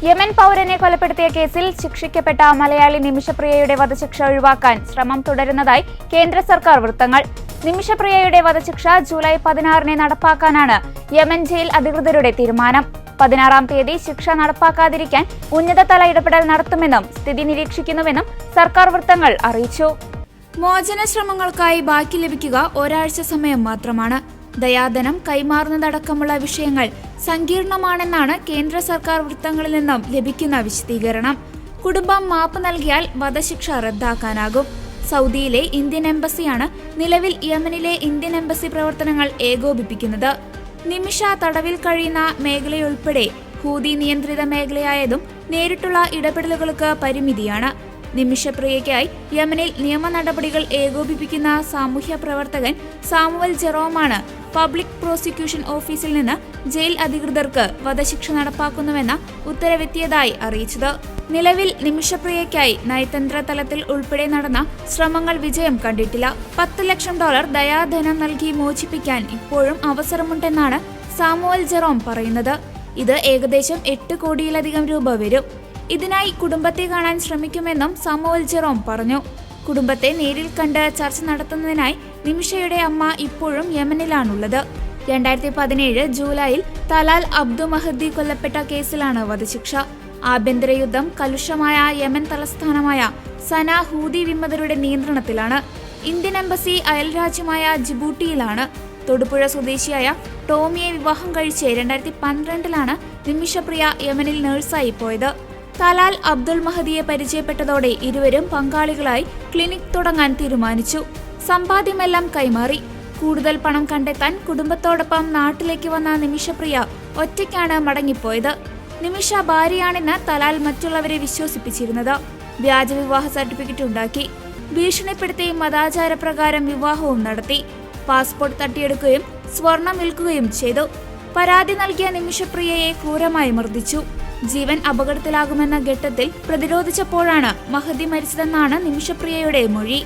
Yemen പൗരനെ കൊലപ്പെടുത്തിയ കേസിൽ ശിക്ഷിക്കപ്പെട്ട മലയാളി നിമിഷപ്രിയയുടെ വധശിക്ഷ ഒഴിവാക്കാൻ ശ്രമം തുടരുന്നതായി കേന്ദ്ര സർക്കാർ വൃത്തങ്ങൾ. നിമിഷപ്രിയയുടെ വധശിക്ഷ ജൂലൈ 16 നടപ്പാക്കാനാണ് യമൻ ജയിൽ അധികൃതരുടെ തീരുമാനം. 16 തീയതി ശിക്ഷ നടപ്പാക്കാതിരിക്കാൻ ഉന്നതതല ഇടപെടൽ നടത്തുമെന്നും സ്ഥിതി നിരീക്ഷിക്കുന്നുവെന്നും സർക്കാർ വൃത്തങ്ങൾ അറിയിച്ചു. മോചന ശ്രമങ്ങൾക്കായി ബാക്കി ലഭിക്കുക ഒരാഴ്ച സമയം മാത്രമാണ്. ദയാധനം കൈമാറുന്നതടക്കമുള്ള വിഷയങ്ങൾ സങ്കീർണമാണെന്നാണ് കേന്ദ്ര സർക്കാർ വൃത്തങ്ങളിൽ നിന്നും ലഭിക്കുന്ന വിശദീകരണം. കുടുംബം മാപ്പ് നൽകിയാൽ വധശിക്ഷ റദ്ദാക്കാനാകും. സൗദിയിലെ ഇന്ത്യൻ എംബസിയാണ് നിലവിൽ യമനിലെ ഇന്ത്യൻ എംബസി പ്രവർത്തനങ്ങൾ ഏകോപിപ്പിക്കുന്നത്. നിമിഷ തടവിൽ കഴിയുന്ന മേഖലയുൾപ്പെടെ ഹൂതി നിയന്ത്രിത മേഖലയായതും നേരിട്ടുള്ള ഇടപെടലുകൾക്ക് പരിമിതിയാണ്. നിമിഷപ്രിയയ്ക്കായി യമനിൽ നിയമ നടപടികൾ ഏകോപിപ്പിക്കുന്ന സാമൂഹ്യ പ്രവർത്തകൻ സാമുവൽ ജെറോമാണ് പബ്ലിക് പ്രോസിക്യൂഷൻ ഓഫീസിൽ നിന്ന് ജയിൽ അധികൃതർക്ക് വധശിക്ഷ നടപ്പാക്കുന്നുവെന്ന ഉത്തരവെത്തിയതായി അറിയിച്ചത്. നിലവിൽ നിമിഷപ്രിയയ്ക്കായി നയതന്ത്ര തലത്തിൽ ഉൾപ്പെടെ നടന്ന ശ്രമങ്ങൾ വിജയം കണ്ടിട്ടില്ല. $10 ലക്ഷം ദയാധനം നൽകി മോചിപ്പിക്കാൻ ഇപ്പോഴും അവസരമുണ്ടെന്നാണ് സാമുവൽ ജെറോം പറയുന്നത്. ഇത് ഏകദേശം 8 കോടിയിലധികം രൂപ വരും. ഇതിനായി കുടുംബത്തെ കാണാൻ ശ്രമിക്കുമെന്നും സാമുവൽ ജെറോം പറഞ്ഞു. കുടുംബത്തെ നേരിൽ കണ്ട് ചർച്ച നടത്തുന്നതിനായി നിമിഷയുടെ അമ്മ ഇപ്പോഴും യമനിലാണുള്ളത്. 2017 ജൂലൈയിൽ തലാൽ അബ്ദു മഹദി കൊല്ലപ്പെട്ട കേസിലാണ് വധശിക്ഷ. ആഭ്യന്തര യുദ്ധം കലുഷമായ യമൻ തലസ്ഥാനമായ സന ഹൂതി വിമതരുടെ നിയന്ത്രണത്തിലാണ്. ഇന്ത്യൻ എംബസി അയൽരാജ്യമായ ജിബൂട്ടിയിലാണ്. തൊടുപുഴ സ്വദേശിയായ ടോമിയെ വിവാഹം കഴിച്ച് 2012 നിമിഷപ്രിയ യമനിൽ നഴ്സായി പോയത്. തലാൽ അബ്ദുൾ മഹദിയെ പരിചയപ്പെട്ടതോടെ ഇരുവരും പങ്കാളികളായി ക്ലിനിക് തുടങ്ങാൻ തീരുമാനിച്ചു. സമ്പാദ്യമെല്ലാം കൈമാറി. കൂടുതൽ പണം കണ്ടെത്താൻ കുടുംബത്തോടൊപ്പം നാട്ടിലേക്ക് വന്ന നിമിഷപ്രിയ ഒറ്റയ്ക്കാണ് മടങ്ങിപ്പോയത്. നിമിഷ ഭാര്യയാണെന്ന് തലാൽ മറ്റുള്ളവരെ വിശ്വസിപ്പിച്ചിരുന്നത്. വ്യാജ വിവാഹ സർട്ടിഫിക്കറ്റ് ഉണ്ടാക്കി. ഭീഷണിപ്പെടുത്തി മതാചാരപ്രകാരം വിവാഹവും നടത്തി. പാസ്പോർട്ട് തട്ടിയെടുക്കുകയും സ്വർണം വിൽക്കുകയും ചെയ്തു. പരാതി നൽകിയ നിമിഷപ്രിയയെ ക്രൂരമായി മർദ്ദിച്ചു. ജീവൻ അപകടത്തിലാകുമെന്ന ഘട്ടത്തിൽ പ്രതിരോധിച്ചപ്പോഴാണ് മഹദി മരിച്ചതെന്നാണ് നിമിഷപ്രിയയുടെ മൊഴി.